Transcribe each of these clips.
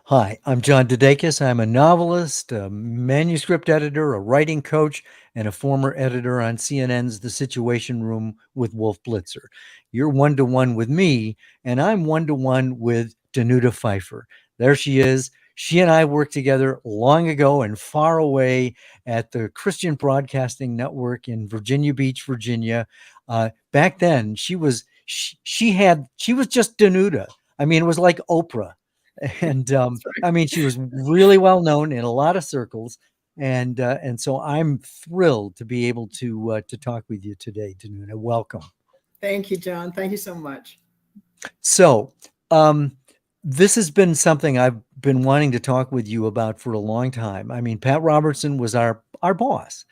Hi, I'm John DeDakis. I'm a novelist, a manuscript editor, a writing coach, and a former editor on CNN's The Situation Room with Wolf Blitzer. You're one to one with me, and I'm one to one with Danuta Pfeiffer. There she is. She and I worked together long ago and far away at the Christian Broadcasting Network in Virginia Beach, Virginia. Back then, she was just Danuta. I mean, it was like Oprah. And That's right. I mean, she was really well known in a lot of circles, and so I'm thrilled to be able to talk with you today, Danuna. Welcome. Thank you, John. Thank you so much. So, um, this has been something I've been wanting to talk with you about for a long time. I mean, Pat Robertson was our boss,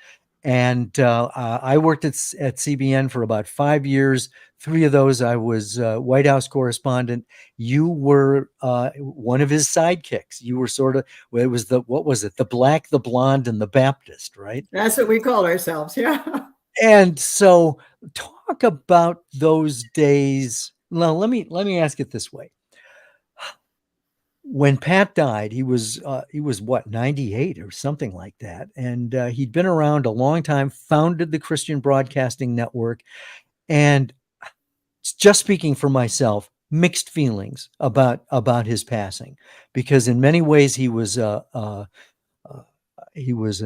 and I worked at CBN for about 5 years. 3 of those I was White House correspondent. You were one of his sidekicks. You were sort of, well, it was what was it? The Black, the Blonde, and the Baptist, right? That's what we call ourselves. Yeah. And so, talk about those days. Well, let me ask it this way: when Pat died, he was what, 98 or something like that, and he'd been around a long time. Founded the Christian Broadcasting Network, and just speaking for myself, mixed feelings about his passing, because in many ways he was an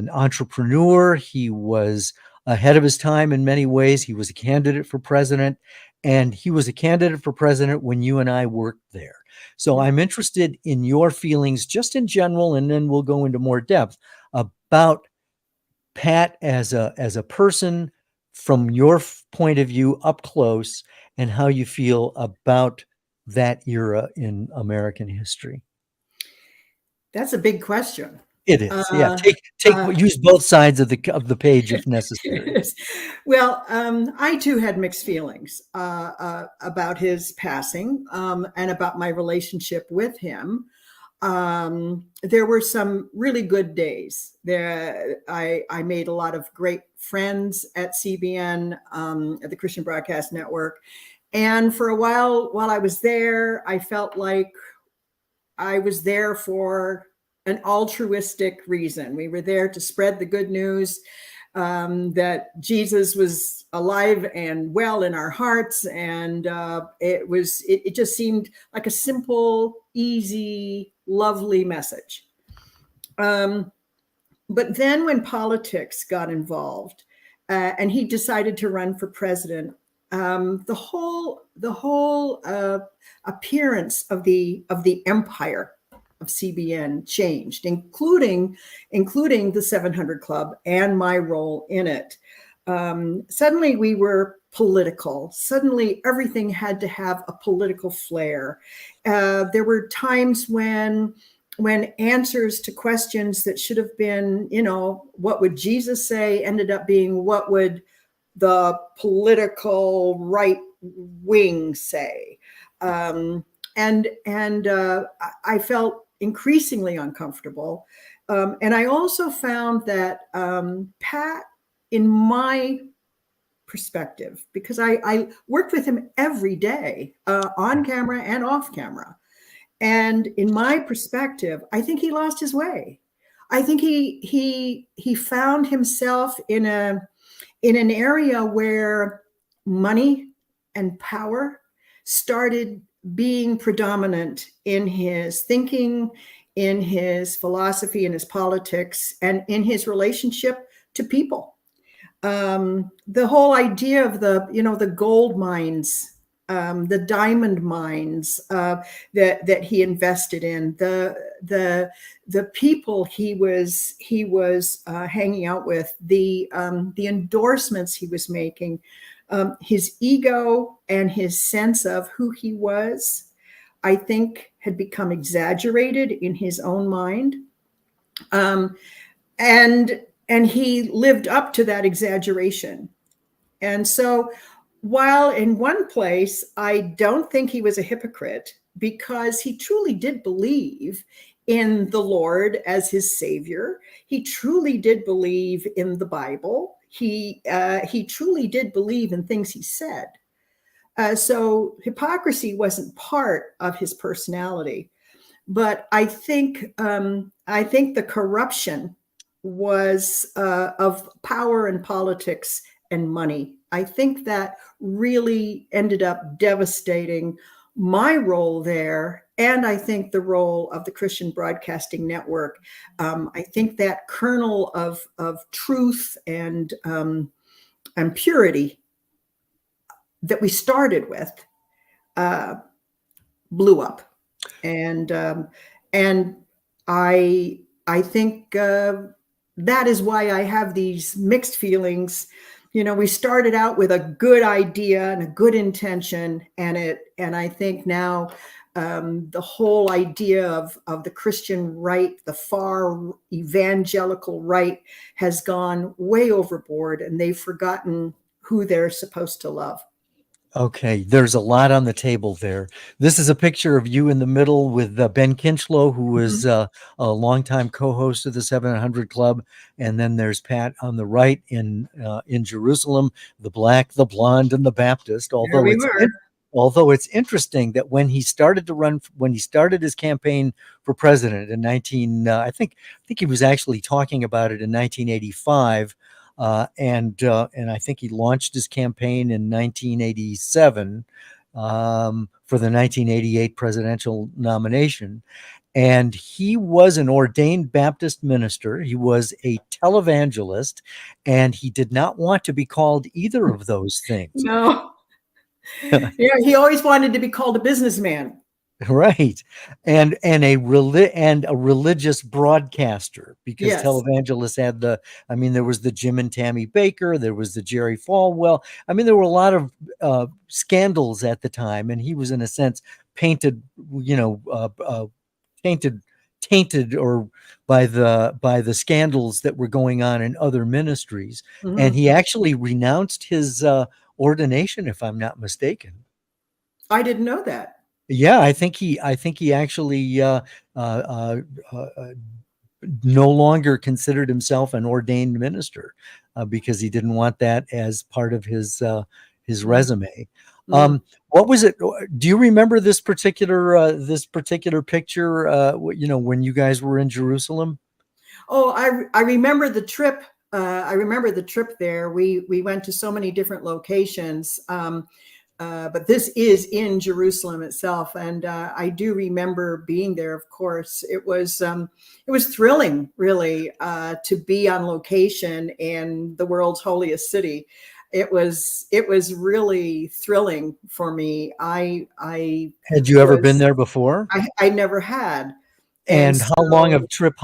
entrepreneur. He was ahead of his time in many ways. He was a candidate for president, and he was a candidate for president when you and I worked there. So I'm interested in your feelings just in general, and then we'll go into more depth about Pat as a person from your point of view up close, and how you feel about that era in American history. That's a big question. It is, yeah. Uh, Take uh, use both sides of the page if necessary. well, I too had mixed feelings about his passing and about my relationship with him. There were some really good days. I made a lot of great friends at CBN, at the Christian Broadcast Network. And for a while I was there, I felt like I was there for an altruistic reason. We were there to spread the good news, that Jesus was alive and well in our hearts. And it just seemed like a simple, easy, lovely message. But then when politics got involved, and he decided to run for president, the whole appearance of the empire of CBN changed, including the 700 Club and my role in it. Suddenly we were political. Suddenly everything had to have a political flair. There were times when answers to questions that should have been, what would Jesus say, ended up being, what would the political right wing say? And I felt increasingly uncomfortable. And I also found that Pat, in my perspective, because I worked with him every day, on camera and off camera. And in my perspective, I think he lost his way. I think he found himself in an area where money and power started being predominant in his thinking, in his philosophy, in his politics, and in his relationship to people. The whole idea of the gold mines, the diamond mines that he invested in, the people he was hanging out with, the endorsements he was making, his ego and his sense of who he was, I think, had become exaggerated in his own mind, and he lived up to that exaggeration. And so, while in one place, I don't think he was a hypocrite, because he truly did believe in the Lord as his savior. He truly did believe in the Bible. He truly did believe in things he said. So hypocrisy wasn't part of his personality. but I think the corruption was of power and politics and money. I think that really ended up devastating my role there, and I think the role of the Christian Broadcasting Network. I think that kernel of truth and purity that we started with blew up, and I think that is why I have these mixed feelings. We started out with a good idea and a good intention, and I think now the whole idea of the Christian right, the far evangelical right, has gone way overboard, and they've forgotten who they're supposed to love. Okay, there's a lot on the table there. This is a picture of you in the middle with Ben Kinchlow, who was a longtime co-host of the 700 Club, and then there's Pat on the right in Jerusalem, the black, the blonde, and the Baptist. Although it's interesting that when he started his campaign for president in I think he was actually talking about it in 1985. And I think he launched his campaign in 1987 for the 1988 presidential nomination. And he was an ordained Baptist minister. He was a televangelist, and he did not want to be called either of those things. No. Yeah, he always wanted to be called a businessman. Right. And a religious broadcaster, because Yes. televangelists had there was the Jim and Tammy Baker, there was the Jerry Falwell. There were a lot of scandals at the time, and he was in a sense painted, tainted or by the scandals that were going on in other ministries. Mm-hmm. And he actually renounced his ordination, if I'm not mistaken. I didn't know that. Yeah, I think he actually no longer considered himself an ordained minister because he didn't want that as part of his resume. Mm-hmm. What was it? Do you remember this particular picture? When you guys were in Jerusalem? Oh, I remember the trip. I remember the trip there. We went to so many different locations. But this is in Jerusalem itself, and I do remember being there. Of course, it was thrilling, really, to be on location in the world's holiest city. It was really thrilling for me. Had you ever been there before? I never had. And how long a trip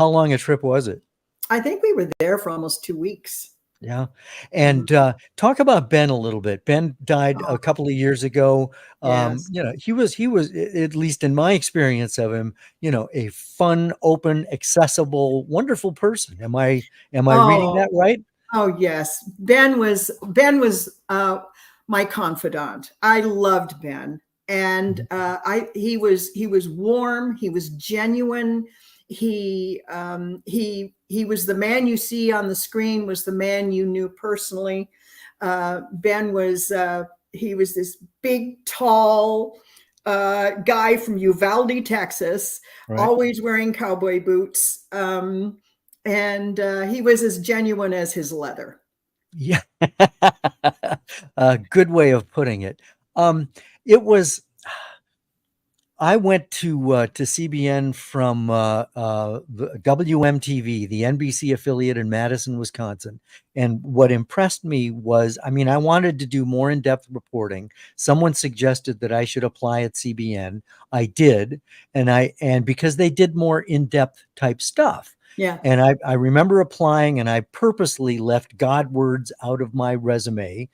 was it? I think we were there for almost 2 weeks. Yeah. And talk about Ben a little bit. Ben died a couple of years ago. Yes. He was, at least in my experience of him, a fun, open, accessible, wonderful person. Am I reading that right? Oh, yes. Ben was my confidant. I loved Ben. And he was warm. He was genuine. He was the man you see on the screen, was the man you knew personally. Ben was he was this big, tall guy from Uvalde, Texas, right, always wearing cowboy boots, and he was as genuine as his leather. Yeah, a good way of putting it. It was. I went to CBN from the WMTV, the NBC affiliate in Madison, Wisconsin. And what impressed me was, I wanted to do more in-depth reporting. Someone suggested that I should apply at CBN. I did, and because they did more in-depth type stuff. Yeah. And I remember applying, and I purposely left God words out of my resume.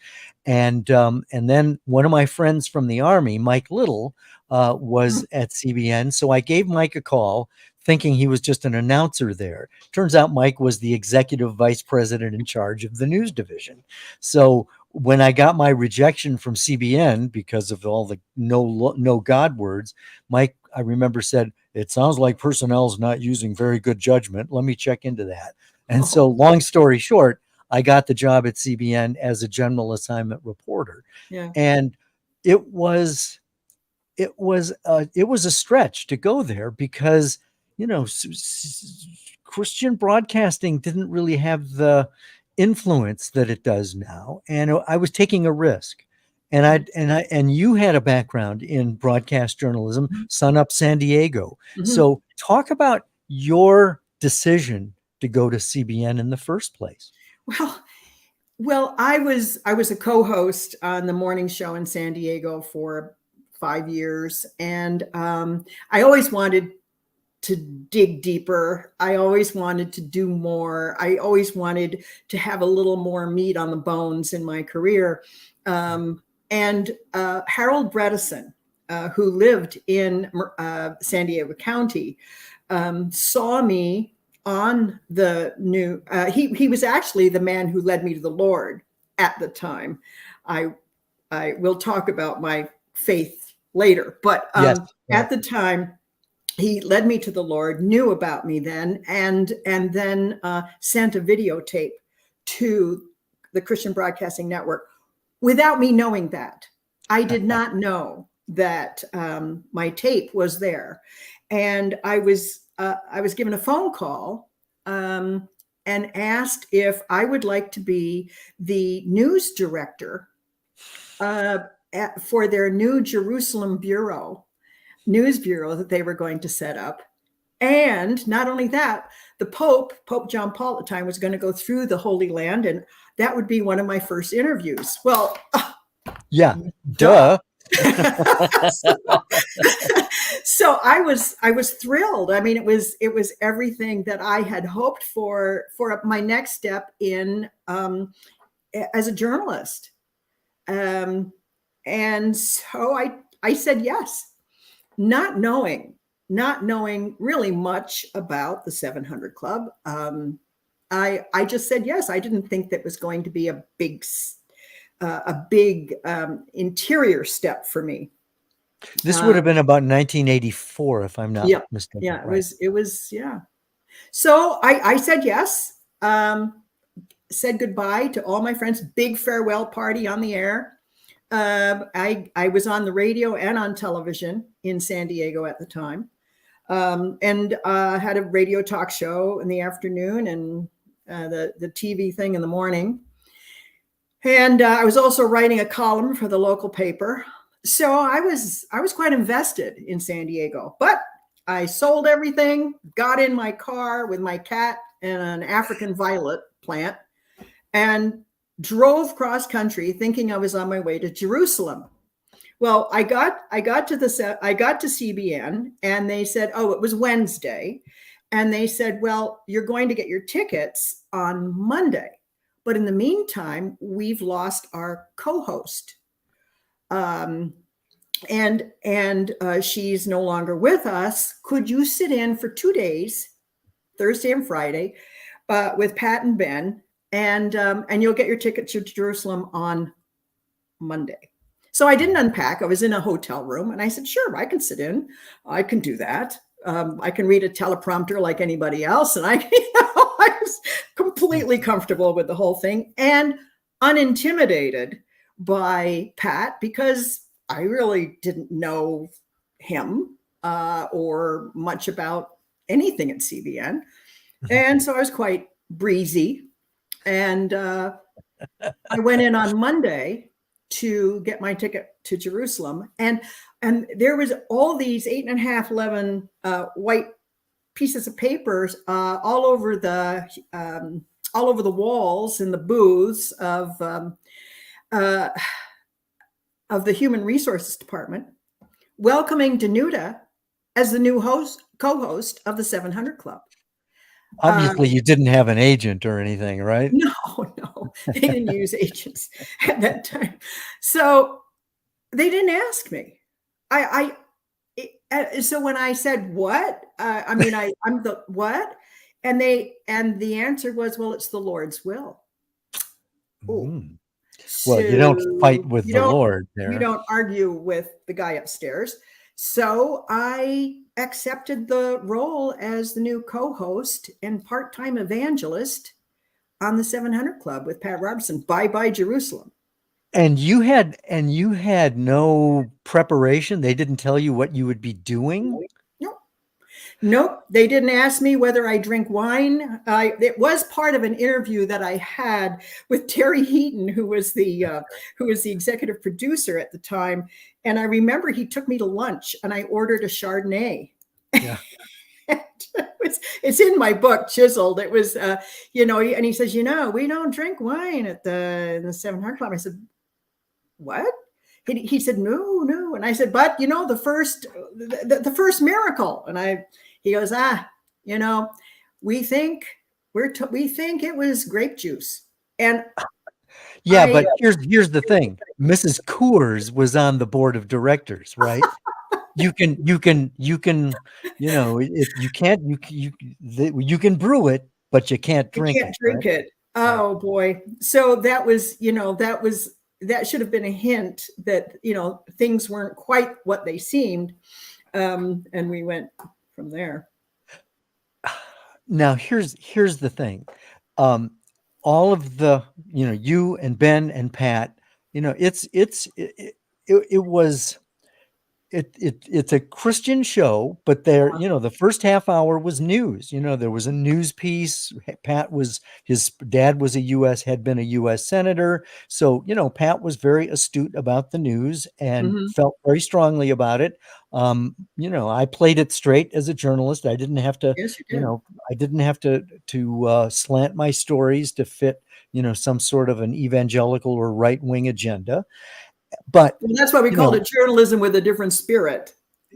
And then one of my friends from the Army, Mike Little, was at CBN. So I gave Mike a call thinking he was just an announcer there. Turns out Mike was the executive vice president in charge of the news division. So when I got my rejection from CBN because of all the no God words, Mike, I remember, said, "It sounds like personnel's not using very good judgment. Let me check into that." And so long story short, I got the job at CBN as a general assignment reporter. Yeah. And it was it was a stretch to go there because, Christian broadcasting didn't really have the influence that it does now, and I was taking a risk. And you had a background in broadcast journalism, Sun Up San Diego. So talk about your decision to go to CBN in the first place. Well, I was a co-host on the morning show in San Diego for 5 years, and I always wanted to dig deeper. I always wanted to do more. I always wanted to have a little more meat on the bones in my career. And Harold Bredesen, who lived in San Diego County, saw me on the new, he was actually the man who led me to the Lord at the time. I will talk about my faith later, but Yes. At the time, he led me to the Lord, knew about me then, and then sent a videotape to the Christian Broadcasting Network without me knowing that. I did not know that my tape was there. And I was given a phone call and asked if I would like to be the news director for their new Jerusalem news bureau that they were going to set up. And not only that, the Pope John Paul at the time, was going to go through the Holy Land, and that would be one of my first interviews. Well, yeah, duh. So I was thrilled. I mean, it was everything that I had hoped for my next step in as a journalist. And so I said yes, not knowing really much about the 700 Club. I just said yes. I didn't think that was going to be a big interior step for me. This would have been about 1984, if I'm not mistaken. Yeah, it was. So I said yes, said goodbye to all my friends, big farewell party on the air. I was on the radio and on television in San Diego at the time, and had a radio talk show in the afternoon and the TV thing in the morning. And I was also writing a column for the local paper. So I was quite invested in San Diego, but I sold everything, got in my car with my cat and an African violet plant, and drove cross country thinking I was on my way to Jerusalem. Well, I got to CBN, and they said, oh, it was Wednesday. And they said, well, you're going to get your tickets on Monday. But in the meantime, we've lost our co-host. And she's no longer with us. Could you sit in for 2 days, Thursday and Friday, with Pat and Ben, and you'll get your ticket to Jerusalem on Monday? So I didn't unpack. I was in a hotel room, and I said, sure, I can sit in. I can do that. I can read a teleprompter like anybody else. And I was completely comfortable with the whole thing and unintimidated by Pat, because I really didn't know him or much about anything at CBN. And so I was quite breezy. And I went in on Monday to get my ticket to Jerusalem. And there was all these 8.5, 11 white pieces of papers all over the walls in the booths of the Human Resources Department, welcoming Danuta as the new co-host of the 700 Club. Obviously, you didn't have an agent or anything, right? No, they didn't use agents at that time. So they didn't ask me. So when I said what, I'm the what, and the answer was, well, it's the Lord's will. Mm. Well, you don't fight with the Lord there. You don't argue with the guy upstairs. So I accepted the role as the new co-host and part-time evangelist on the 700 Club with Pat Robertson. Bye-bye Jerusalem. And you had no preparation. They didn't tell you what you would be doing. Nope. Nope. They didn't ask me whether I drink wine. It was part of an interview that I had with Terry Heaton, who was the executive producer at the time. And I remember he took me to lunch, and I ordered a Chardonnay. Yeah. It's in my book, chiseled. It was, and he says, we don't drink wine at the 700 Club. I said, what? He said, no. And I said, but the first miracle. And he goes, we think it was grape juice. And Yeah, but here's the thing. Mrs. Coors was on the board of directors, right? You can, you can't, you can brew it, but you can't drink it. Drink right? it. Oh boy. So that should have been a hint that, things weren't quite what they seemed. And we went from there. Now here's the thing. All of the, you and Ben and Pat, it's a Christian show, but the first half hour was news. There was a news piece. His dad had been a U.S. senator. So, Pat was very astute about the news and felt very strongly about it. I played it straight as a journalist. I didn't have to, Yes, you did. I didn't have to slant my stories to fit, some sort of an evangelical or right-wing agenda. But that's why we called it journalism with a different spirit.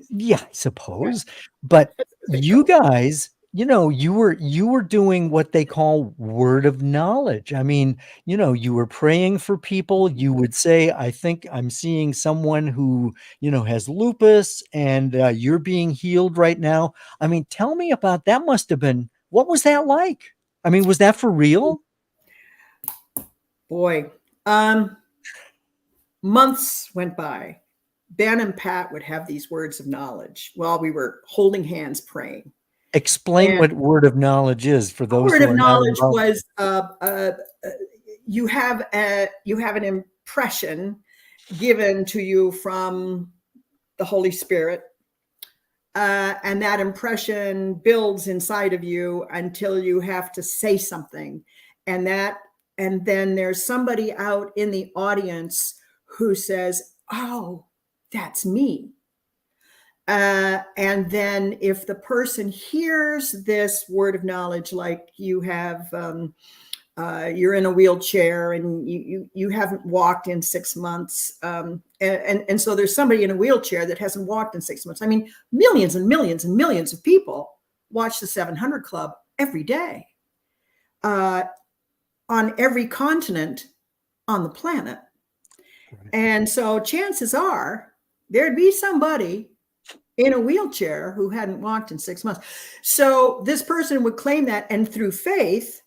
Yeah, I suppose. But you guys, you were doing what they call word of knowledge. I mean, you were praying for people. You would say, I think I'm seeing someone who, has lupus, and you're being healed right now. I mean, tell me about that. What was that like? I mean, was that for real? Boy, months went by. Ben and Pat would have these words of knowledge while we were holding hands praying. Explain what word of knowledge is for those word who of are knowledge not was you have an impression given to you from the Holy Spirit, and that impression builds inside of you until you have to say something, and then there's somebody out in the audience who says, "Oh, that's me." And then if the person hears this word of knowledge, like you have, you're in a wheelchair and you haven't walked in 6 months. And so there's somebody in a wheelchair that hasn't walked in 6 months. I mean, millions and millions and millions of people watch the 700 Club every day, on every continent on the planet. And so chances are there'd be somebody in a wheelchair who hadn't walked in 6 months. So this person would claim that, and through faith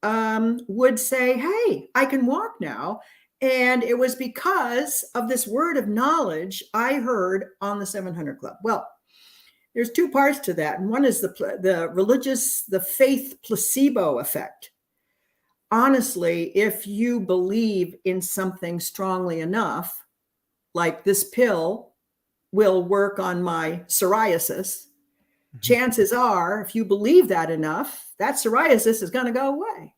would say, hey, I can walk now. And it was because of this word of knowledge I heard on the 700 Club. Well, there's two parts to that. And one is the faith placebo effect. Honestly, if you believe in something strongly enough, like this pill will work on my psoriasis, chances are, if you believe that enough, that psoriasis is going to go away.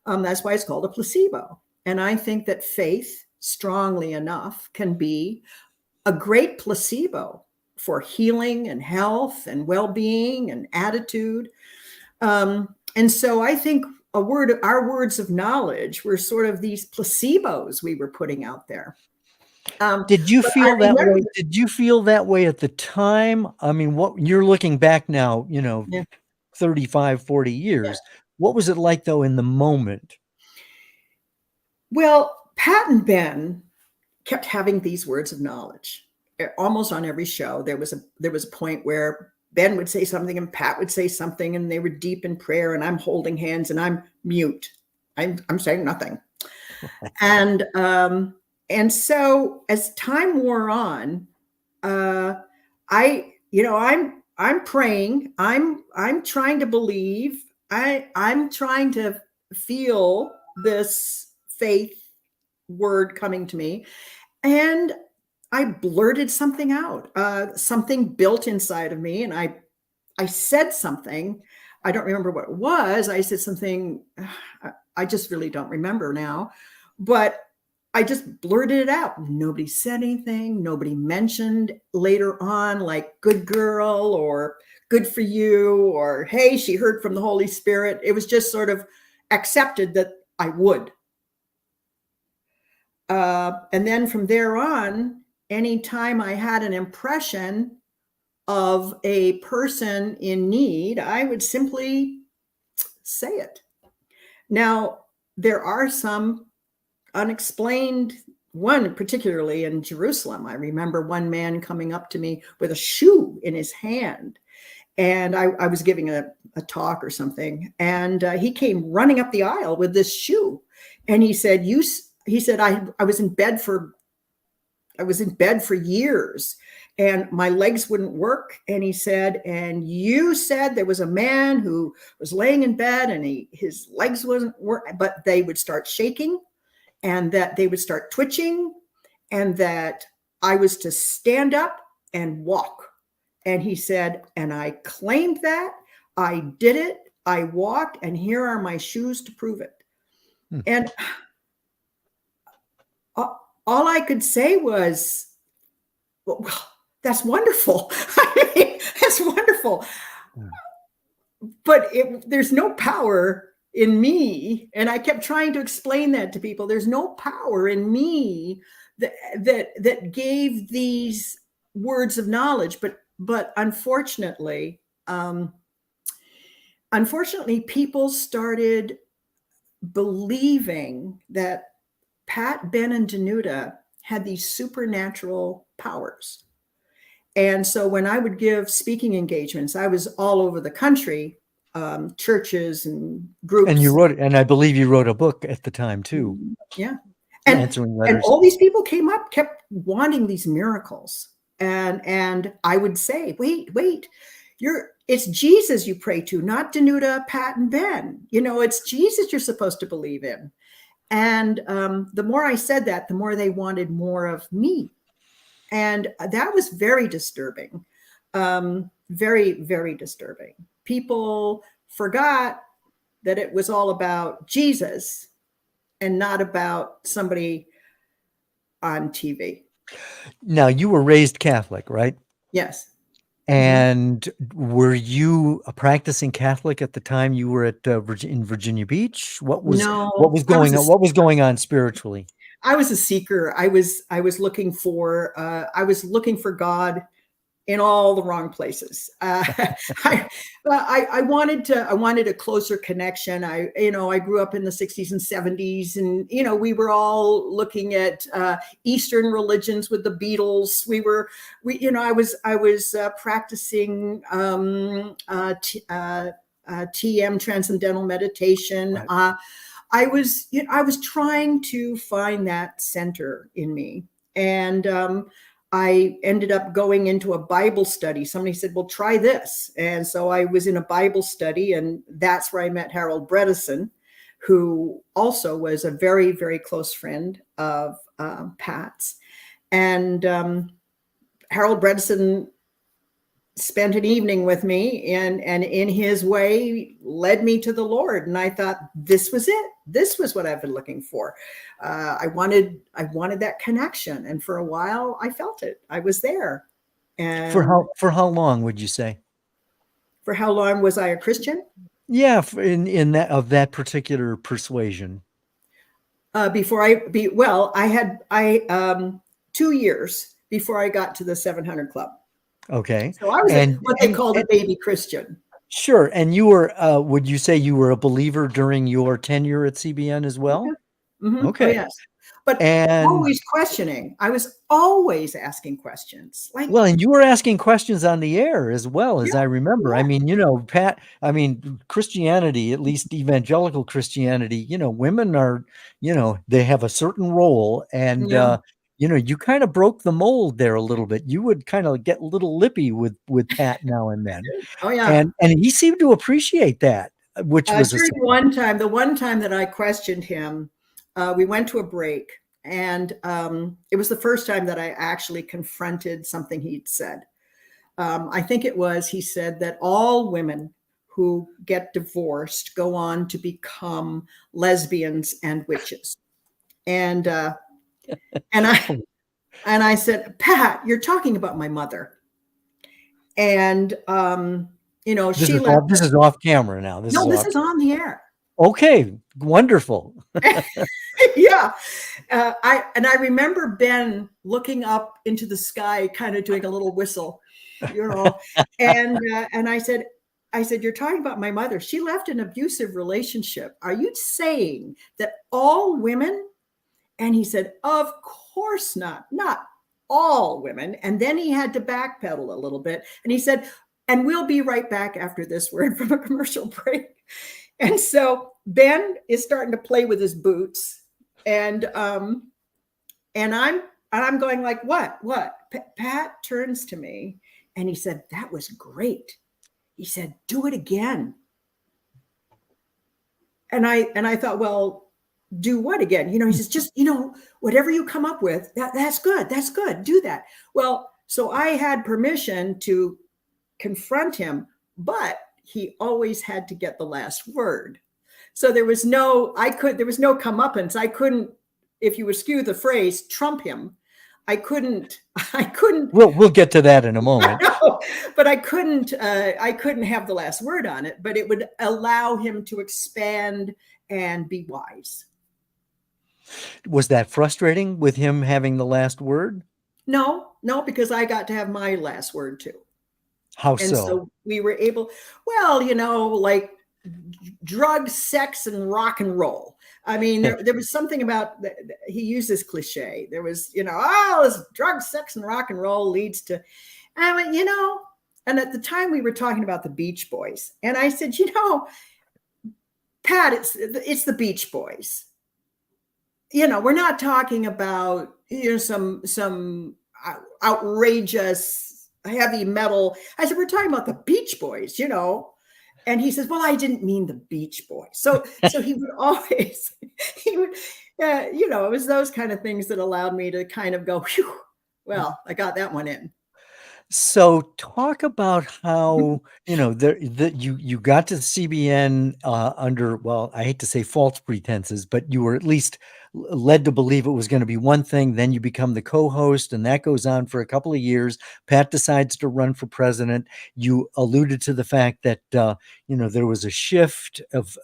That's why it's called a placebo. And I think that faith, strongly enough, can be a great placebo for healing and health and well-being and attitude. And so I think our words of knowledge were sort of these placebos we were putting out there. Did you feel that way? Did you feel that way at the time? I mean, what you're looking back now, 35, 40 years. Yeah. What was it like though in the moment? Well, Pat and Ben kept having these words of knowledge almost on every show. There was a point where Ben would say something and Pat would say something, and they were deep in prayer, and I'm holding hands and I'm mute. I'm saying nothing. And so as time wore on, I'm praying. I'm trying to believe. I'm trying to feel this faith word coming to me, and I blurted something out. Something built inside of me, and I said something. I don't remember what it was. I said something. I just really don't remember now, but I just blurted it out. Nobody said anything. Nobody mentioned later on, like, good girl, or good for you, or hey, she heard from the Holy Spirit. It was just sort of accepted that I would. And then from there on, anytime I had an impression of a person in need, I would simply say it. Now, there are some unexplained, one particularly in Jerusalem. I remember one man coming up to me with a shoe in his hand. And I was giving a talk or something. And he came running up the aisle with this shoe. And he said, I was in bed for years, and my legs wouldn't work. And he said, and you said there was a man who was laying in bed and his legs wasn't work, but they would start shaking, and that they would start twitching, and that I was to stand up and walk. And he said, and I claimed that. I did it. I walked, and here are my shoes to prove it. And all I could say was, well, that's wonderful. I mean, that's wonderful. But there's no power in me. And I kept trying to explain that to people. There's no power in me that gave these words of knowledge. But unfortunately, people started believing that Pat, Ben, and Danuta had these supernatural powers. And so when I would give speaking engagements, I was all over the country, churches and groups. And I believe you wrote a book at the time too. Yeah. Answering letters. And all these people kept wanting these miracles. And I would say, wait, it's Jesus you pray to, not Danuta, Pat, and Ben. It's Jesus you're supposed to believe in. And the more I said that, the more they wanted more of me. And that was very disturbing. Very, very disturbing. People forgot that it was all about Jesus and not about somebody on TV. Now, you were raised Catholic, right? Yes. And were you a practicing Catholic at the time you were in Virginia Beach? What was going on spiritually? I was a seeker. I was looking for God in all the wrong places. I wanted a closer connection. I grew up in the 60s and 70s, and we were all looking at Eastern religions with the Beatles. I was practicing TM, transcendental meditation. Right. I was trying to find that center in me, and I ended up going into a Bible study. Somebody said, well, try this. And so I was in a Bible study, and that's where I met Harold Bredesen, who also was a very, very close friend of Pat's. And Harold Bredesen spent an evening with me and in his way led me to the Lord. And I thought, this was it. This was what I've been looking for. I wanted that connection. And for a while I felt it. I was there. And for how long would you say? For how long was I a Christian? Yeah. In that particular persuasion. I had 2 years before I got to the 700 Club. Okay. So I was what they called a baby Christian. Sure. And you were, would you say you were a believer during your tenure at CBN as well? Yeah. Mm-hmm. Okay. Oh, yes. But always questioning. I was always asking questions. Well, and you were asking questions on the air as well, as I remember. Yeah. I mean, Pat, Christianity, at least evangelical Christianity, women are, they have a certain role, and, you kind of broke the mold there a little bit. You would kind of get a little lippy with Pat now and then. Oh, yeah. And he seemed to appreciate that, which was the one time that I questioned him, we went to a break, And it was the first time that I actually confronted something he'd said. I think it was, he said that all women who get divorced go on to become lesbians and witches. And I said, Pat, you're talking about my mother. And she left. This is off camera now. This is on the air. Okay, wonderful. Yeah. I remember Ben looking up into the sky, kind of doing a little whistle, and I said, you're talking about my mother. She left an abusive relationship. Are you saying that all women? And he said, of course not all women. And then he had to backpedal a little bit. And he said, and we'll be right back after this word from a commercial break. And so Ben is starting to play with his boots. And I'm going like, what? Pat turns to me and he said, that was great. He said, do it again. And I thought, well, do what again? He says, just, whatever you come up with, that's good. That's good. Do that. Well, so I had permission to confront him, but he always had to get the last word. So there was no comeuppance. I couldn't, if you eschew the phrase, trump him. I couldn't. We'll get to that in a moment. But I couldn't have the last word on it, but it would allow him to expand and be wise. Was that frustrating with him having the last word? No, because I got to have my last word too. How and so we were able, like drugs, sex, and rock and roll. I mean, there was something about, he used this cliche. There was, this drugs, sex, and rock and roll leads to, I went, and at the time we were talking about the Beach Boys. And I said, Pat, it's the Beach Boys. We're not talking about, some outrageous heavy metal. I said, we're talking about the Beach Boys, And he says, well, I didn't mean the Beach Boys. So he would always, it was those kind of things that allowed me to kind of go, whew, well, I got that one in. So talk about how, you got to the CBN under, well, I hate to say false pretenses, but you were at least led to believe it was going to be one thing. Then you become the co-host, and that goes on for a couple of years. Pat decides to run for president. You alluded to the fact that, there was a shift of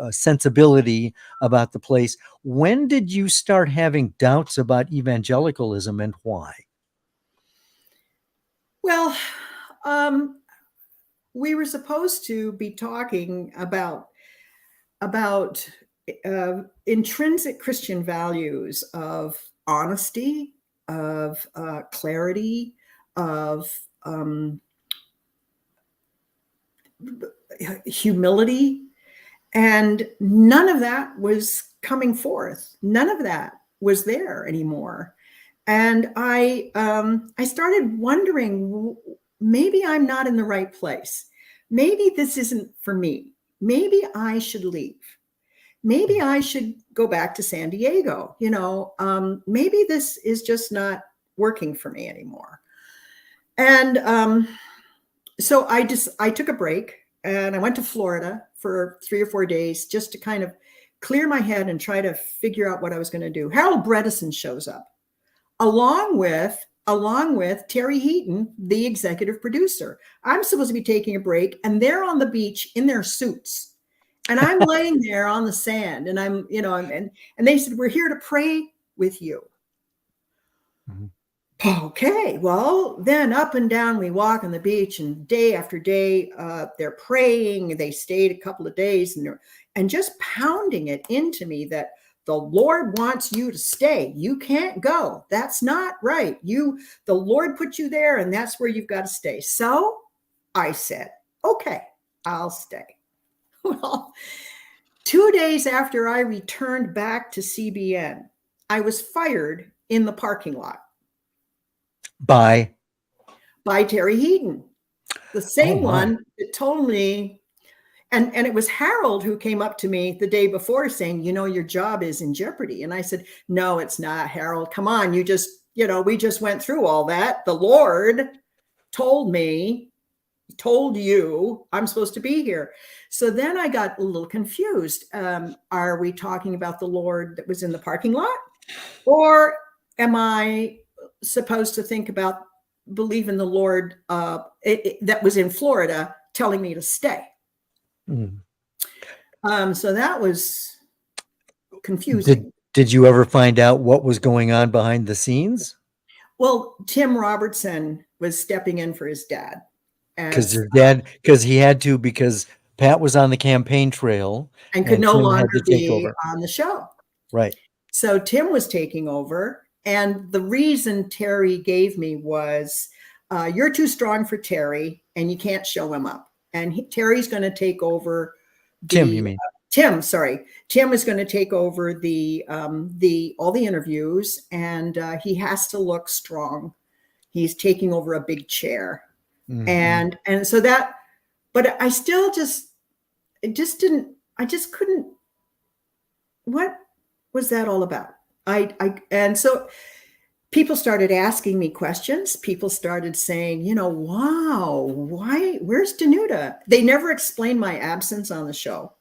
sensibility about the place. When did you start having doubts about evangelicalism, and why? Well, we were supposed to be talking about intrinsic Christian values of honesty, of clarity, of humility, and none of that was coming forth. None of that was there anymore. And I started wondering, maybe I'm not in the right place. Maybe this isn't for me. Maybe I should leave. Maybe I should go back to San Diego. Maybe this is just not working for me anymore. And so I took a break and I went to Florida for 3 or 4 days just to kind of clear my head and try to figure out what I was going to do. Harold Bredesen shows up, along with Terry Heaton, the executive producer. I'm supposed to be taking a break, and they're on the beach in their suits. And I'm laying there on the sand, and I'm, and they said, we're here to pray with you. Mm-hmm. Okay, well, then up and down we walk on the beach, and day after day, they're praying. They stayed a couple of days, and just pounding it into me that the Lord wants you to stay. You can't go. That's not right. The Lord put you there, and that's where you've got to stay. So I said, okay, I'll stay. Well, 2 days after I returned back to CBN, I was fired in the parking lot. By Terry Heaton, the same one that told me. And it was Harold who came up to me the day before saying, your job is in jeopardy. And I said, no, it's not, Harold. Come on. We just went through all that. The Lord told you I'm supposed to be here. So then I got a little confused. Are we talking about the Lord that was in the parking lot? Or am I supposed to believe in the Lord that was in Florida telling me to stay? So that was confusing. Did you ever find out what was going on behind the scenes? Well, Tim Robertson was stepping in for his dad. Because he had to, because Pat was on the campaign trail and could no Tim longer had to take be over. on the show. Right. So Tim was taking over. And the reason Terry gave me was, you're too strong for Terry and you can't show him up. And Terry's going to take over. Tim, you mean? Tim is going to take over all the interviews, and he has to look strong. He's taking over a big chair. And so that, but I still I just couldn't, what was that all about? And so people started asking me questions. People started saying, wow, where's Danuta? They never explained my absence on the show,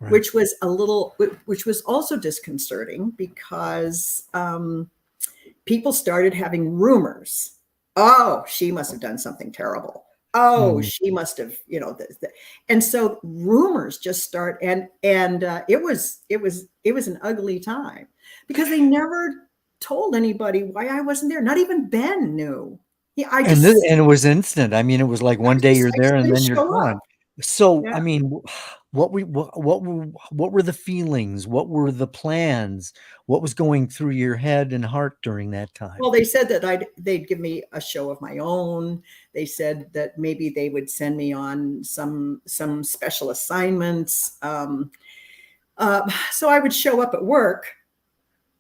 right. which was also disconcerting because people started having rumors. Oh, she must have done something terrible. Oh, she must have, and so rumors just start. And it was an ugly time because they never told anybody why I wasn't there. Not even Ben knew. Yeah, and it was instant. I mean, it was like one day you're there and then you're gone. So, yeah. I mean, what were the feelings? What were the plans? What was going through your head and heart during that time? Well, they said that they'd give me a show of my own. They said that maybe they would send me on some special assignments. So I would show up at work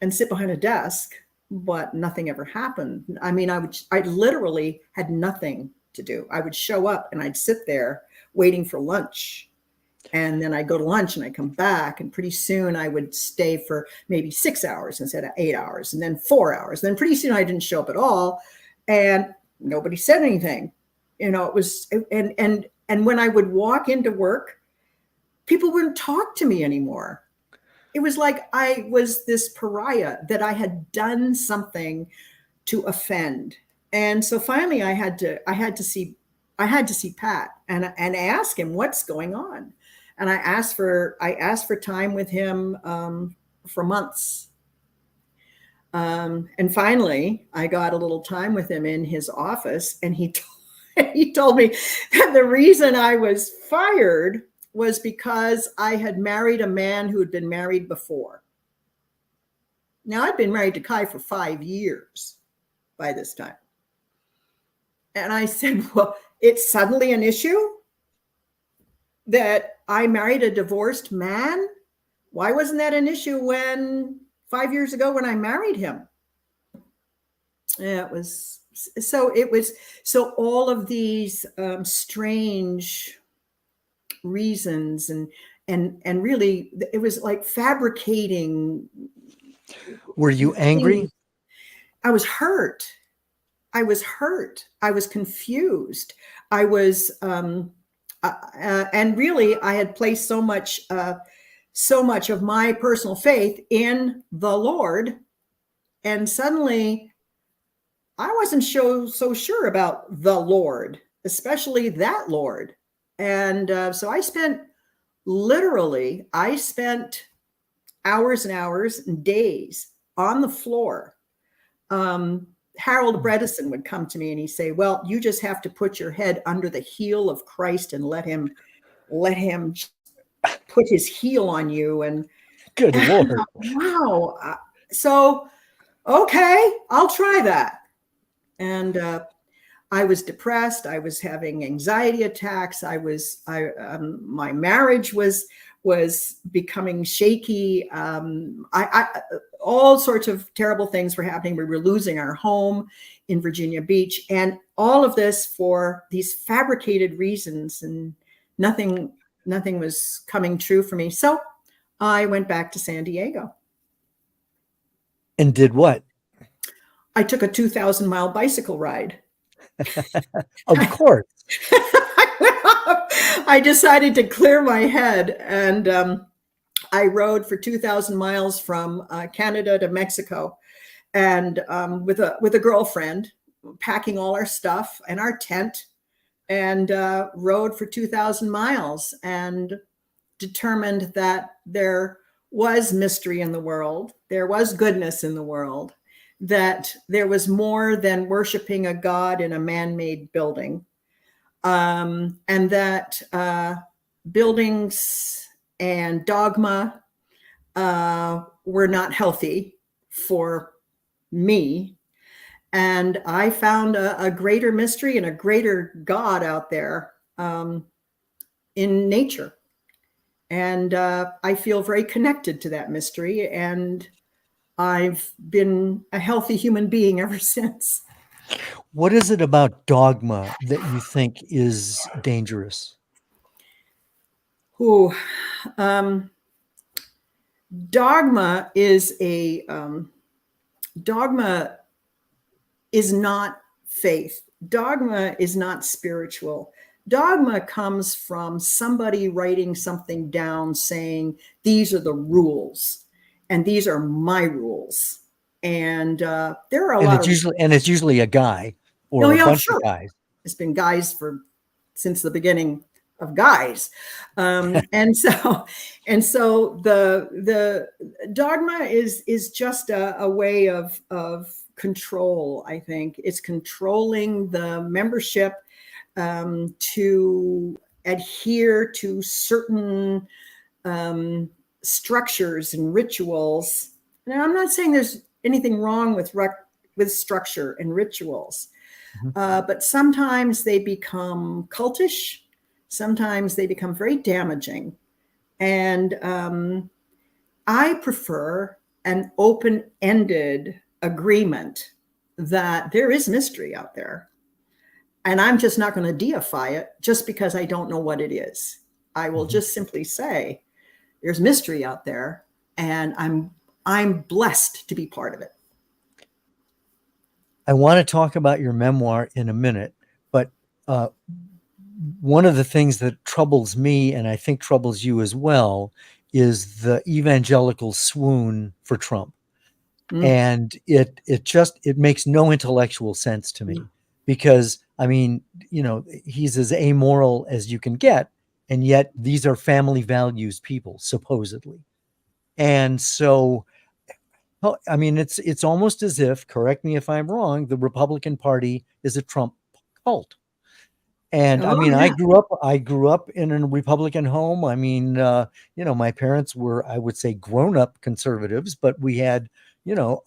and sit behind a desk, but nothing ever happened. I mean, I literally had nothing to do. I would show up and I'd sit there waiting for lunch. And then I'd go to lunch and I'd come back, and pretty soon I would stay for maybe 6 hours instead of 8 hours, and then 4 hours. And then pretty soon I didn't show up at all, and nobody said anything. It was, and when I would walk into work, people wouldn't talk to me anymore. It was like I was this pariah, that I had done something to offend. And so finally I had to see Pat and ask him what's going on. And I asked for time with him for months. And finally I got a little time with him in his office, and he told me that the reason I was fired was because I had married a man who had been married before. Now, I'd been married to Kai for 5 years by this time. And I said, well, it's suddenly an issue that I married a divorced man? Why wasn't that an issue 5 years ago when I married him? Yeah, it was so all of these strange reasons and really it was like fabricating. Were you angry? I was hurt. I was confused. I was and really I had placed so much of my personal faith in the Lord, and suddenly I wasn't so sure about the Lord, especially that Lord. And so I spent hours and hours and days on the floor. Harold Bredesen would come to me and he'd say, well, you just have to put your head under the heel of Christ and let him put his heel on you. And good Lord. Wow. So, okay, I'll try that. And I was depressed. I was having anxiety attacks. My marriage was becoming shaky. All sorts of terrible things were happening. We were losing our home in Virginia Beach, and all of this for these fabricated reasons, and nothing Nothing was coming true for me. So I went back to San Diego. And did what? I took a 2,000-mile bicycle ride. Of course. I decided to clear my head, and I rode for 2,000 miles from Canada to Mexico, and with a girlfriend, packing all our stuff and our tent, and rode for 2,000 miles, and determined that there was mystery in the world, there was goodness in the world, that there was more than worshiping a god in a man-made building, and that buildings and dogma were not healthy for me. And I found a greater mystery and a greater God out there in nature. And I feel very connected to that mystery. And I've been a healthy human being ever since. What is it about dogma that you think is dangerous? Ooh, dogma is dogma is not faith. Dogma is not spiritual. Dogma comes from somebody writing something down saying, these are the rules and these are my rules. And there are a lot of, it's usually a guy or oh a yeah, bunch sure. of guys. It's been guys since the beginning of guys. And so the dogma is just a way of control. I think it's controlling the membership to adhere to certain structures and rituals. Now, I'm not saying there's anything wrong with structure and rituals, but sometimes they become cultish. Sometimes they become very damaging. And I prefer an open-ended agreement that there is mystery out there. And I'm just not going to deify it just because I don't know what it is. I will just simply say, there's mystery out there, and I'm blessed to be part of it. I want to talk about your memoir in a minute, but one of the things that troubles me, and I think troubles you as well, is the evangelical swoon for Trump. And it makes no intellectual sense to me, because I mean, he's as amoral as you can get, and yet these are family values people, supposedly. And so, I mean, it's almost as if, correct me if I'm wrong, the Republican Party is a Trump cult. And I mean, yeah. I grew up in a Republican home. I mean, my parents were, I would say, grown-up conservatives, but we had,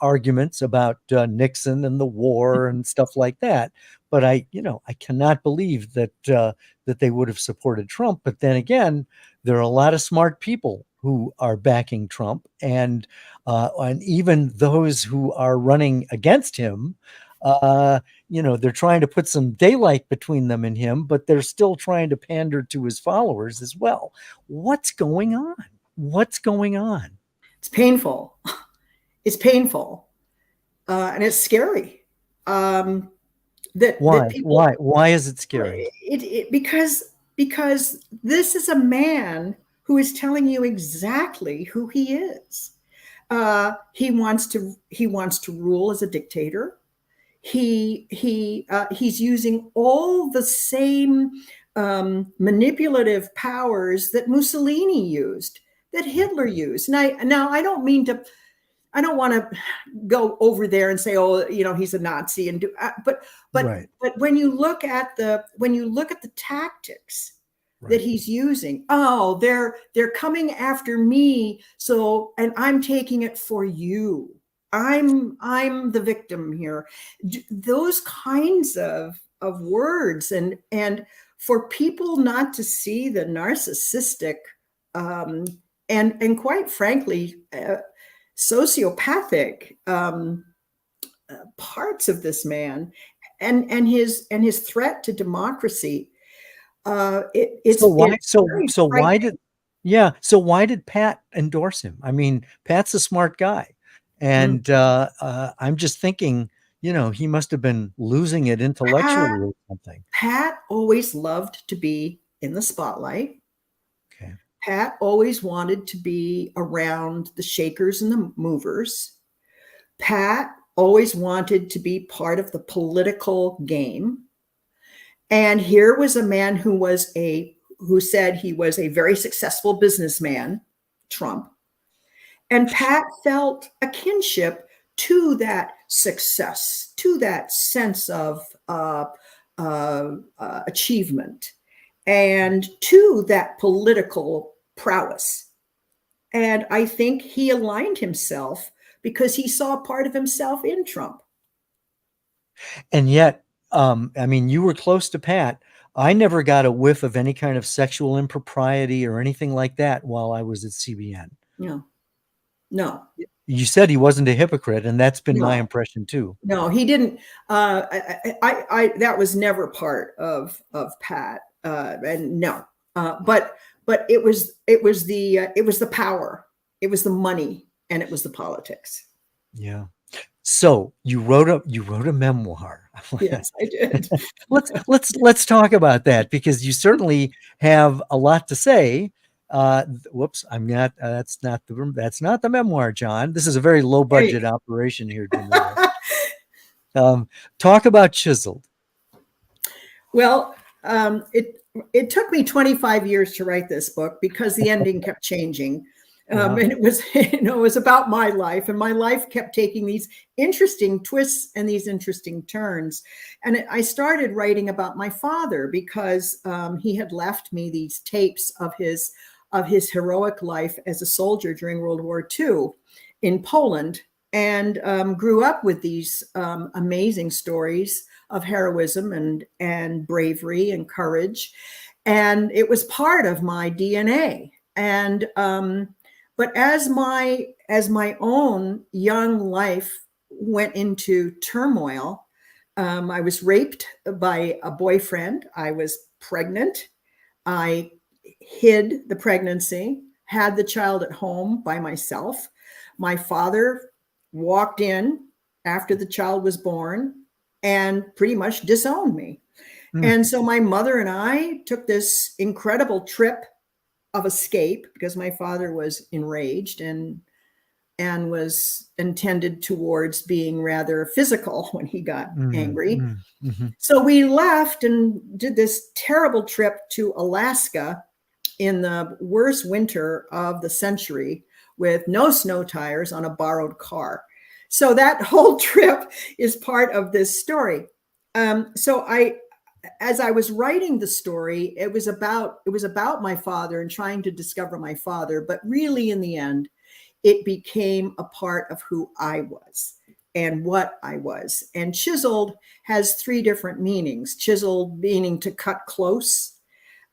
arguments about Nixon and the war and stuff like that. But I cannot believe that that they would have supported Trump. But then again, there are a lot of smart people who are backing Trump, and even those who are running against him. They're trying to put some daylight between them and him, but they're still trying to pander to his followers as well. What's going on? What's going on? It's painful. It's painful. And it's scary. Why? That people, Why is it scary? Because this is a man who is telling you exactly who he is. He wants to rule as a dictator. He's using all the same manipulative powers that Mussolini used, that Hitler used. Now I don't want to go over there and say, oh, he's a Nazi and but Right. But when you look at the tactics that he's using, oh, they're coming after me, and I'm taking it for you. I'm the victim here. Those kinds of words, and for people not to see the narcissistic and quite frankly sociopathic parts of this man, and his threat to democracy. So why? It's very So why frightening. did? Yeah. So why did Pat endorse him? I mean, Pat's a smart guy, Mm. and I'm just thinking, he must have been losing it Pat, intellectually or something. Pat always loved to be in the spotlight. Okay. Pat always wanted to be around the shakers and the movers. Pat always wanted to be part of the political game. And here was a man who said he was a very successful businessman, Trump. And Pat felt a kinship to that success, to that sense of achievement, and to that political prowess. And I think he aligned himself because he saw part of himself in Trump. And yet, I mean, you were close to Pat. I never got a whiff of any kind of sexual impropriety or anything like that while I was at CBN. No, no, You said he wasn't a hypocrite, and that's been my no. impression too. No, he didn't. That was never part of Pat, and no. But it was the power, it was the money, and it was the politics. Yeah. So you wrote a memoir. Yes, I did. Let's talk about that, because you certainly have a lot to say. Whoops, I'm not. That's not the memoir, John. This is a very low budget operation here, Danuta. Talk about Chiseled. Well, it took me 25 years to write this book because the ending kept changing. And it was, it was about my life, and my life kept taking these interesting twists and these interesting turns. And I started writing about my father because he had left me these tapes of his heroic life as a soldier during World War II in Poland, and grew up with these amazing stories of heroism and bravery and courage. And it was part of my DNA. And but as my own young life went into turmoil, I was raped by a boyfriend. I was pregnant. I hid the pregnancy, had the child at home by myself. My father walked in after the child was born and pretty much disowned me. And so my mother and I took this incredible trip of escape because my father was enraged and was intended towards being rather physical when he got angry. So we left and did this terrible trip to Alaska in the worst winter of the century with no snow tires on a borrowed car. So that whole trip is part of this story. As I was writing the story, it was about my father and trying to discover my father. But really, in the end, it became a part of who I was and what I was. And chiseled has three different meanings. Chiseled meaning to cut close.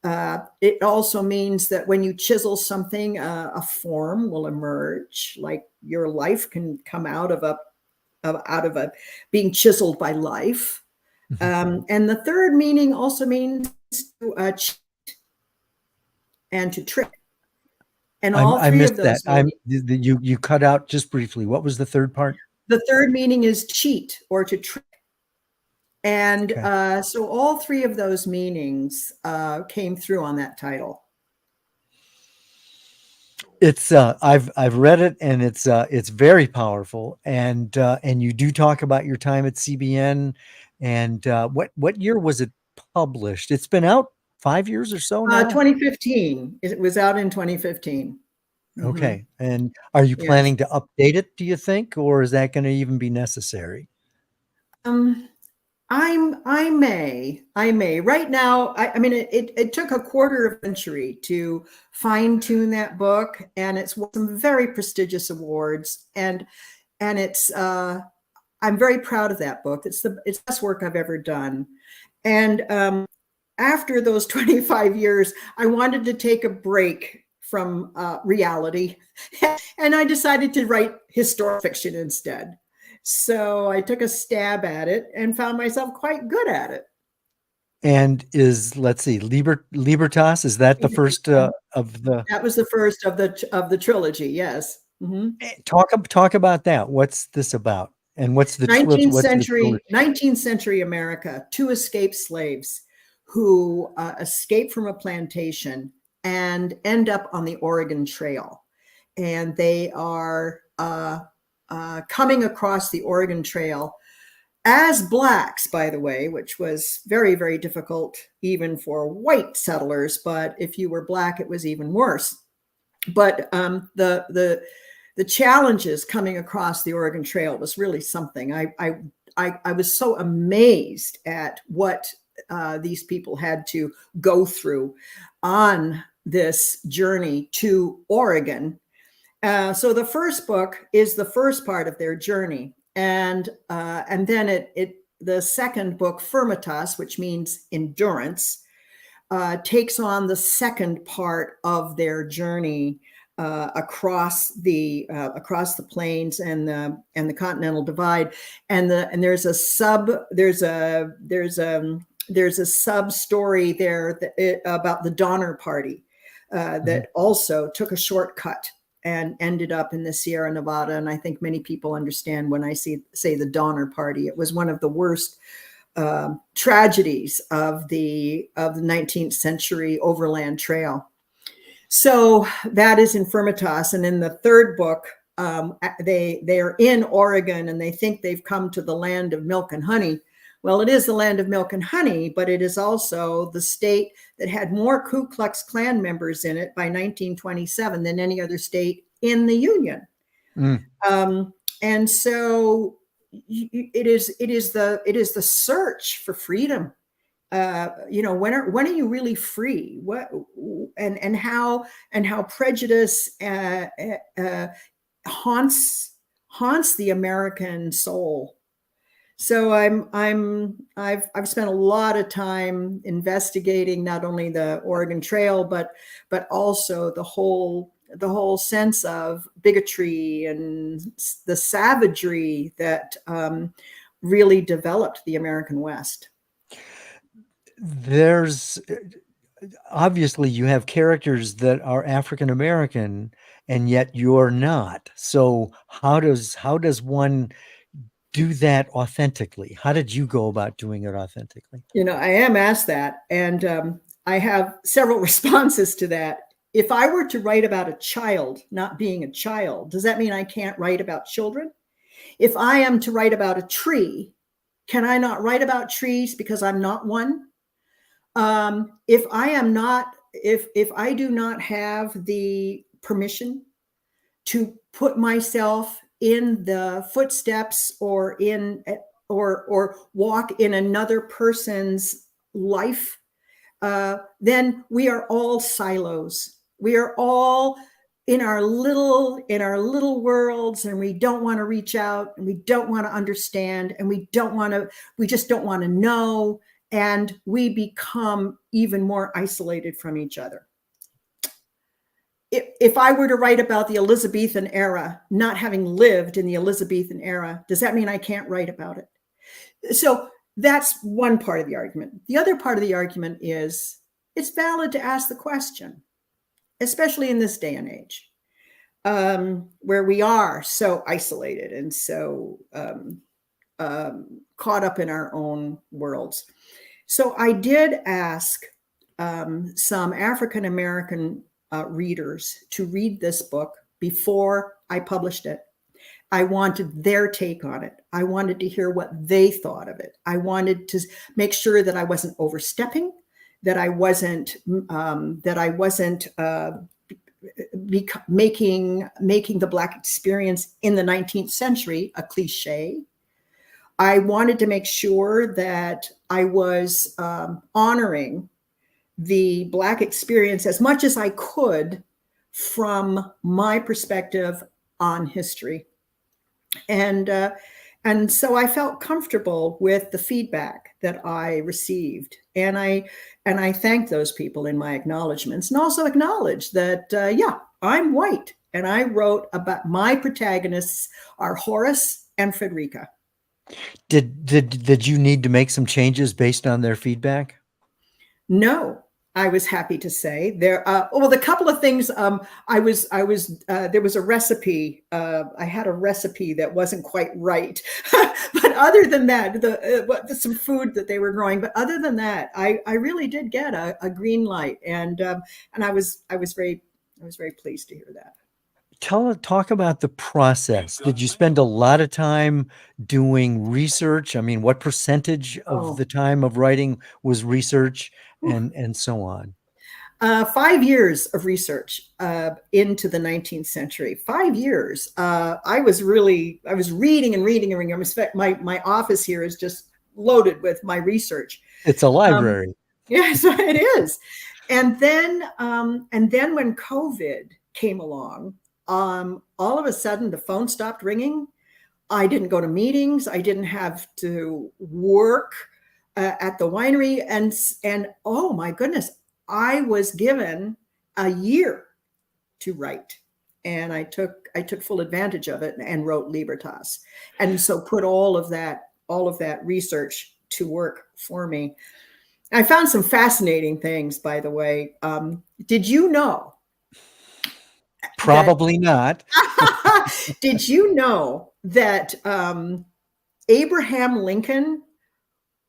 It also means that when you chisel something, a form will emerge, like your life can come out of a being chiseled by life. And the third meaning also means to cheat and to trick. And all I three of missed that. those You cut out just briefly. What was the third part? the third meaning is cheat or to trick. And Okay. so all three of those meanings came through on that title. It's I've read it, and it's very powerful, and you do talk about your time at CBN, and what year was it published? It's been out 5 years or so now. 2015. It was out in 2015. Okay. And are you Yes. planning to update it, do you think, or is that going to even be necessary? I may. Right now, I mean, it took a quarter of a century to fine tune that book, and it's won some very prestigious awards, and it's I'm very proud of that book. It's the best work I've ever done. And after those 25 years, I wanted to take a break from reality, and I decided to write historic fiction instead. So I took a stab at it and found myself quite good at it. And let's see, Libertas, is that the first of the That was the first of the trilogy. Yes. Mm-hmm. talk about that? What's this about? And what's the 19th century America, two escaped slaves who escape from a plantation and end up on the Oregon Trail. And they are coming across the Oregon Trail as blacks, by the way, which was very, very difficult even for white settlers. But if you were black, it was even worse. But the challenges coming across the Oregon Trail was really something. I was so amazed at what these people had to go through on this journey to Oregon. So the first book is the first part of their journey, and then the second book, Firmitas, which means endurance, takes on the second part of their journey across the plains and the Continental Divide, and there's a sub story there about the Donner Party that also took a shortcut and ended up in the Sierra Nevada. And I think many people understand when I say the Donner Party. It was one of the worst tragedies of the 19th century overland trail. So that is in Firmitas. And in the third book, they are in Oregon and they think they've come to the land of milk and honey. Well, it is the land of milk and honey, but it is also the state that had more Ku Klux Klan members in it by 1927 than any other state in the Union. And so it is the search for freedom. When are you really free? What and how prejudice haunts the American soul. So I've spent a lot of time investigating not only the Oregon Trail, but also the whole sense of bigotry and the savagery that really developed the American West. There's obviously you have characters that are African American, and yet you're not. So how does one do that authentically? How did you go about doing it authentically? I am asked that, and I have several responses to that. If I were to write about a child not being a child, does that mean I can't write about children? If I am to write about a tree, can I not write about trees because I'm not one? If I do not have the permission to put myself in the footsteps or walk in another person's life, then we are all silos. We are all in our little worlds, and we don't want to reach out, and we don't want to understand, and we just don't want to know, and we become even more isolated from each other. If I were to write about the Elizabethan era, not having lived in the Elizabethan era, does that mean I can't write about it? So that's one part of the argument. The other part of the argument is it's valid to ask the question, especially in this day and age, where we are so isolated and so caught up in our own worlds. So I did ask some African American readers to read this book before I published it. I wanted their take on it. I wanted to hear what they thought of it. I wanted to make sure that I wasn't overstepping, that I wasn't making the Black experience in the 19th century a cliche. I wanted to make sure that I was honoring the Black experience as much as I could from my perspective on history. And so I felt comfortable with the feedback that I received. And I thanked those people in my acknowledgments, and also acknowledged that, I'm white. And I wrote about my protagonists are Horace and Frederica. Did you need to make some changes based on their feedback? No, I was happy to say there. Well, the couple of things. There was a recipe. I had a recipe that wasn't quite right, but other than that, some food that they were growing. But other than that, I really did get a green light, and I was very pleased to hear that. Talk about the process. Did you spend a lot of time doing research? I mean, what percentage of the Oh, time of writing was research whew. and so on? 5 years of research into the 19th century. 5 years. I was reading and reading and reading. In fact, my office here is just loaded with my research. It's a Um, library. yes, it is. And then when COVID came along, all of a sudden the phone stopped ringing. I didn't go to meetings. I didn't have to work at the winery, and oh my goodness, I was given a year to write, and I took full advantage of it and wrote Libertas, and so put all of that research to work for me. I found some fascinating things, by the way. Did you know that? Probably not. Did you know that Abraham Lincoln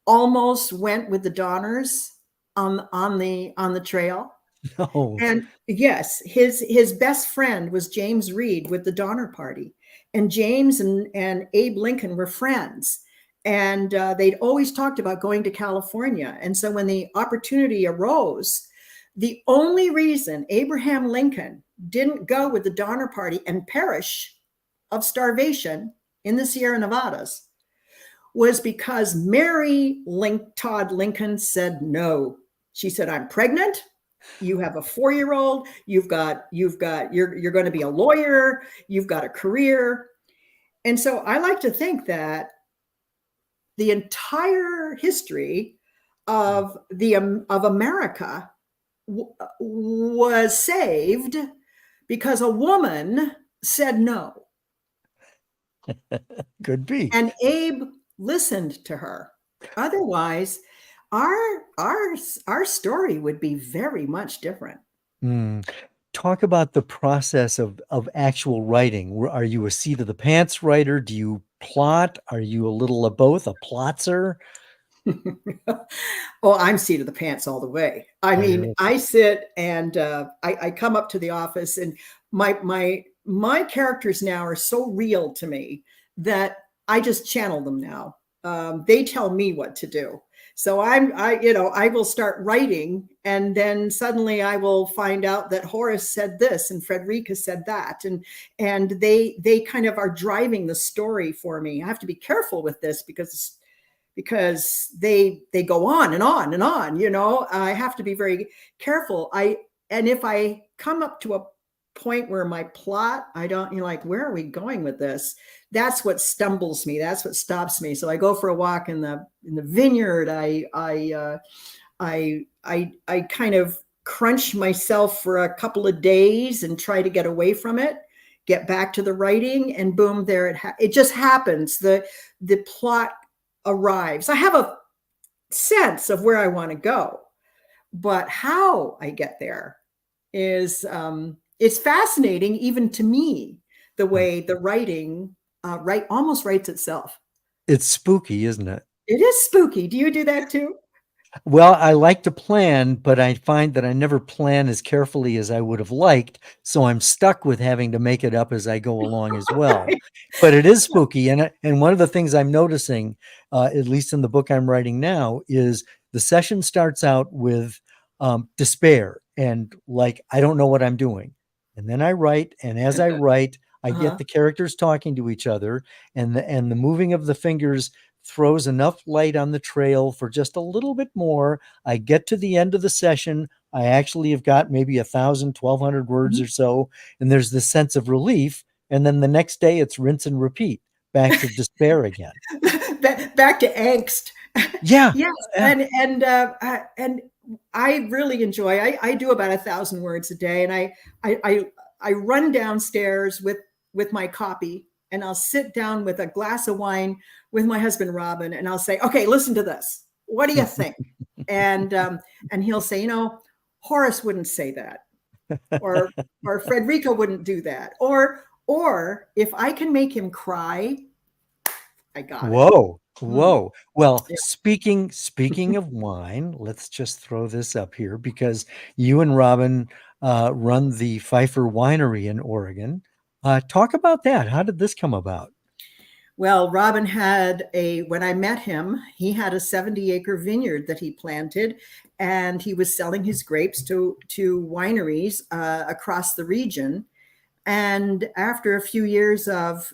almost went with the Donners on the trail? No. And yes, his best friend was James Reed with the Donner Party, and James and Abe Lincoln were friends, and they'd always talked about going to California. And so when the opportunity arose, the only reason Abraham Lincoln didn't go with the Donner Party and perish of starvation in the Sierra Nevadas was because Mary Todd Lincoln said no. She said, "I'm pregnant. You have a 4-year-old. You're going to be a lawyer. You've got a career." And so I like to think that the entire history of America was saved because a woman said no, Could be. and Abe listened to her. Otherwise, our story would be very much different. Mm. Talk about the process of actual writing. Are you a seat of the pants writer? Do you plot? Are you a little of both, a plotzer? Oh, I'm seat of the pants all the way. I mean, I sit and I come up to the office, and my characters now are so real to me that I just channel them now. They tell me what to do. So I will start writing, and then suddenly I will find out that Horace said this and Frederica said that, and they kind of are driving the story for me. I have to be careful with this because they go on and on and on. I have to be very careful. And if I come up to a point where my plot, I don't, like, where are we going with this? That's what stumbles me. That's what stops me. So I go for a walk in the vineyard. I kind of crunch myself for a couple of days and try to get away from it, get back to the writing, and boom, there it just happens. The plot arrives. I have a sense of where I want to go, but how I get there is it's fascinating, even to me, the way the writing almost writes itself. It's spooky, isn't it? It is spooky. Do you do that too? Well, I like to plan, but I find that I never plan as carefully as I would have liked. So I'm stuck with having to make it up as I go along as well. But it is spooky. And one of the things I'm noticing, at least in the book I'm writing now, is the session starts out with despair and like, I don't know what I'm doing. And then I write. And as I write, I get the characters talking to each other, and the moving of the fingers throws enough light on the trail for just a little bit more. I get to the end of the session. I actually have got maybe 1,000, 1,200 words or so. And there's this sense of relief. And then the next day it's rinse and repeat, back to despair again. Back to angst. Yeah. Yes. Yeah. And I really enjoy, I do about 1,000 words a day. And I run downstairs with my copy, and I'll sit down with a glass of wine with my husband, Robin, and I'll say, "Okay, listen to this." What do you think? And he'll say, you know, Horace wouldn't say that, or Frederica wouldn't do that, or if I can make him cry, I got it. Whoa, Mm, whoa. Well, yeah. speaking of wine, let's just throw this up here because you and Robin run the Pfeiffer Winery in Oregon. Talk about that. How did this come about? Well, Robin had when I met him, he had a 70-acre vineyard that he planted, and he was selling his grapes to wineries across the region. And after a few years of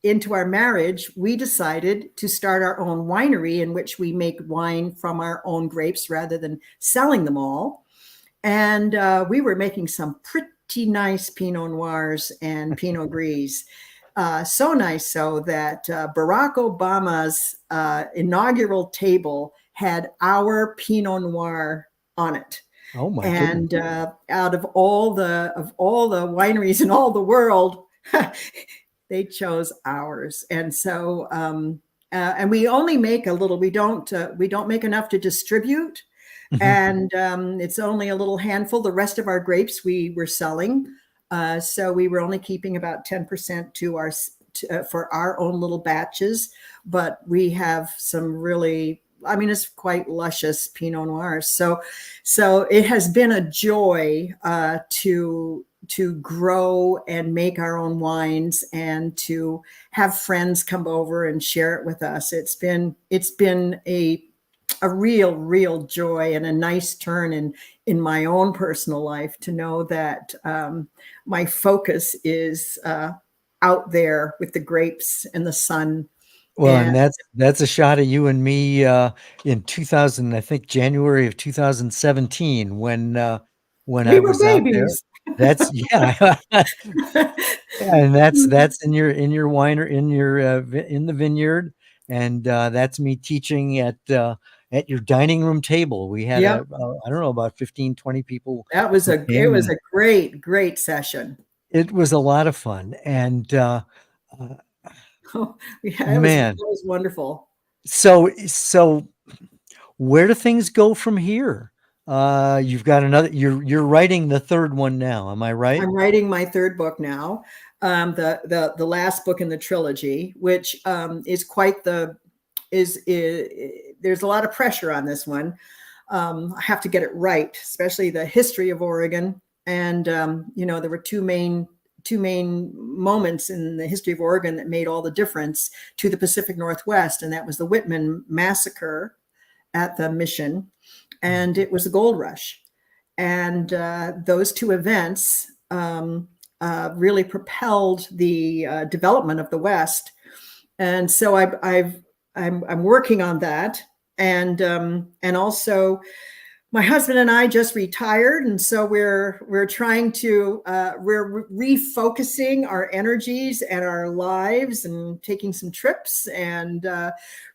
into our marriage, we decided to start our own winery in which we make wine from our own grapes rather than selling them all. And we were making some pretty nice Pinot Noirs and Pinot Gris. So nice so that Barack Obama's inaugural table had our Pinot Noir on it. Oh my And goodness. out of all the wineries in all the world, they chose ours. And so and we only make a little. We don't make enough to distribute, and it's only a little handful. The rest of our grapes we were selling, so we were only keeping about 10% for our own little batches. But we have some really, I mean, it's quite luscious Pinot Noirs. So it has been a joy to grow and make our own wines and to have friends come over and share it with us. It's been a real joy and a nice turn in my own personal life to know that my focus is out there with the grapes and the sun. Well, and And that's a shot at you and me in 2000, I think January of 2017 when we I were was out there. babies. That's yeah. And that's in your winery in the vineyard, and that's me teaching at your dining room table. We had Yep. I don't know, about 15, 20 people who It came, was and a great session. it was a lot of fun. And uh, Oh, yeah, it man, was wonderful. so where do things go from here? You've got another. You're writing the third one now. Am I right? I'm writing my third book now, the last book in the trilogy, which is quite the there's a lot of pressure on this one. I have to get it right, especially the history of Oregon. And there were two main moments in the history of Oregon that made all the difference to the Pacific Northwest, and that was the Whitman massacre at the mission, and it was the gold rush. And those two events really propelled the development of the West. And so I'm working on that, and also my husband and I just retired, and so we're trying to we're refocusing our energies and our lives, and taking some trips, and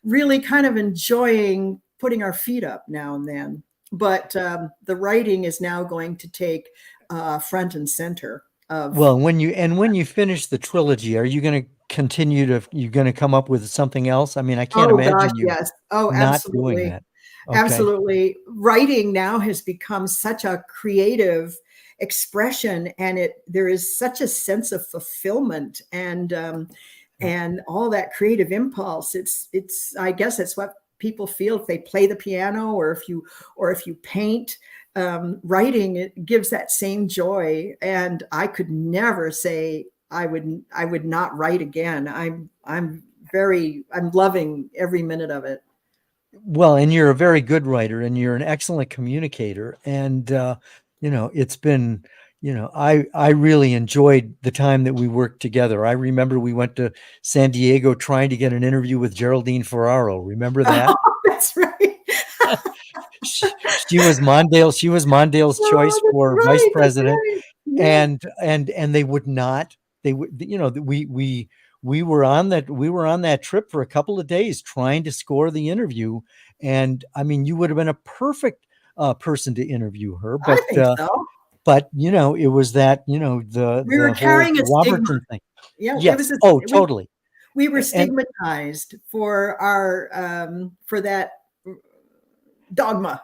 really kind of enjoying putting our feet up now and then. But the writing is now going to take front and center of. Well, when you finish the trilogy, are you going to you're going to come up with something else? I mean, I can't Oh gosh, imagine you yes. Oh, not doing absolutely. that. Okay. Absolutely. Writing now has become such a creative expression, and there is such a sense of fulfillment and all that creative impulse. I guess it's what people feel if they play the piano, or if you paint. Writing, it gives that same joy, and I could never say I would not write again. I'm loving every minute of it. Well, and you're a very good writer, and you're an excellent communicator. And it's been, I really enjoyed the time that we worked together. I remember we went to San Diego trying to get an interview with Geraldine Ferraro. Remember Oh, that? that's right. She was Mondale's choice Oh, that's for vice right. That's president, right. Yes. and they would not. They would, we were on that trip for a couple of days trying to score the interview, and I mean, you would have been a perfect person to interview her, I think so. but it was that the We were whole carrying a stigma. Robertson thing. Yeah, Yes. Oh, we totally. We were And stigmatized for for that dogma.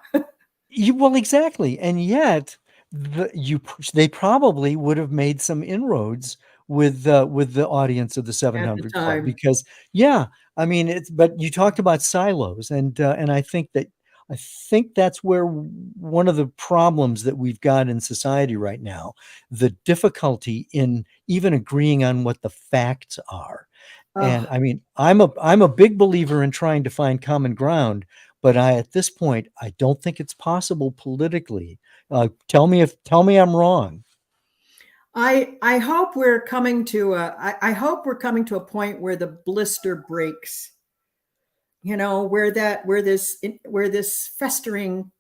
well, exactly. And yet they probably would have made some inroads with the audience of the At the 700 Club time. because yeah, I mean it's but you talked about silos and I think that's where one of the problems that we've got in society right now, the difficulty in even agreeing on what the facts are. And Oh, I mean, I'm a big believer in trying to find common ground, but at this point, I don't think it's possible politically. Tell me I'm wrong. I hope we're coming to I hope we're coming to a point where the blister breaks. You know, where this festering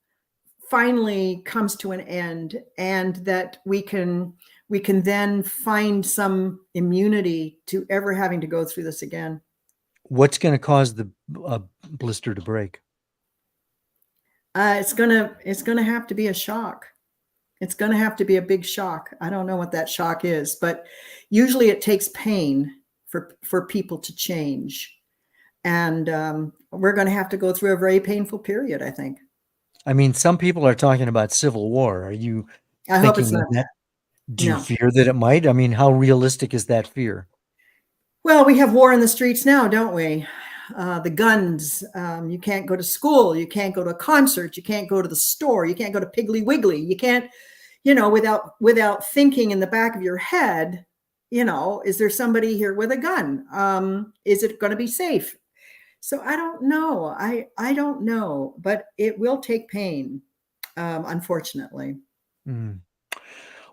finally comes to an end, and that we can then find some immunity to ever having to go through this again. What's going to cause the blister to break? It's gonna have to be a shock. It's gonna have to be a big shock. I don't know what that shock is, but usually it takes pain for people to change, and we're going to have to go through a very painful period, I think. I mean, some people are talking about civil war. Are you I hope it's thinking not of that? that. Do you No. fear that it might? I mean, how realistic is that fear? Well, we have war in the streets now, don't we? The guns. You can't go to school. You can't go to a concert. You can't go to the store. You can't go to Piggly Wiggly. You can't, without thinking in the back of your head, is there somebody here with a gun? Is it going to be safe? So I don't know. I don't know, but it will take pain, unfortunately. Mm.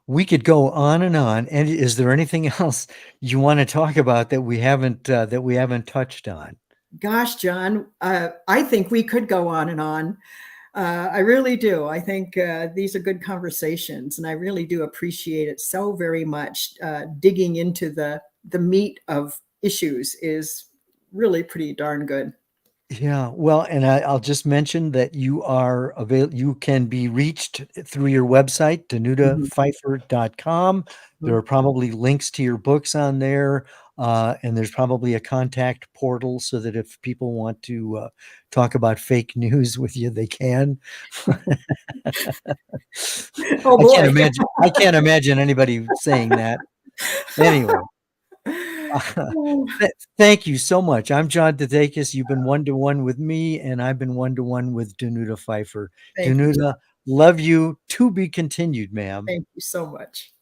We could go on and on. And is there anything else you want to talk about that we haven't touched on? Gosh, John, I think we could go on and on. I really do. I think these are good conversations, and I really do appreciate it so very much. Digging into the meat of issues is really pretty darn good. Yeah, well, and I'll just mention that you can be reached through your website, Mhm. danutapfeiffer.com. There are Mhm. probably links to your books on there, and there's probably a contact portal so that if people want to talk about fake news with you, they can. Oh boy. I can't imagine anybody saying that. Anyway. Thank you so much. I'm John DeDakis. You've been one to one with me, and I've been one to one with Danuta Pfeiffer. Thank you, John. Danuta, love you. To be continued, ma'am. Thank you so much.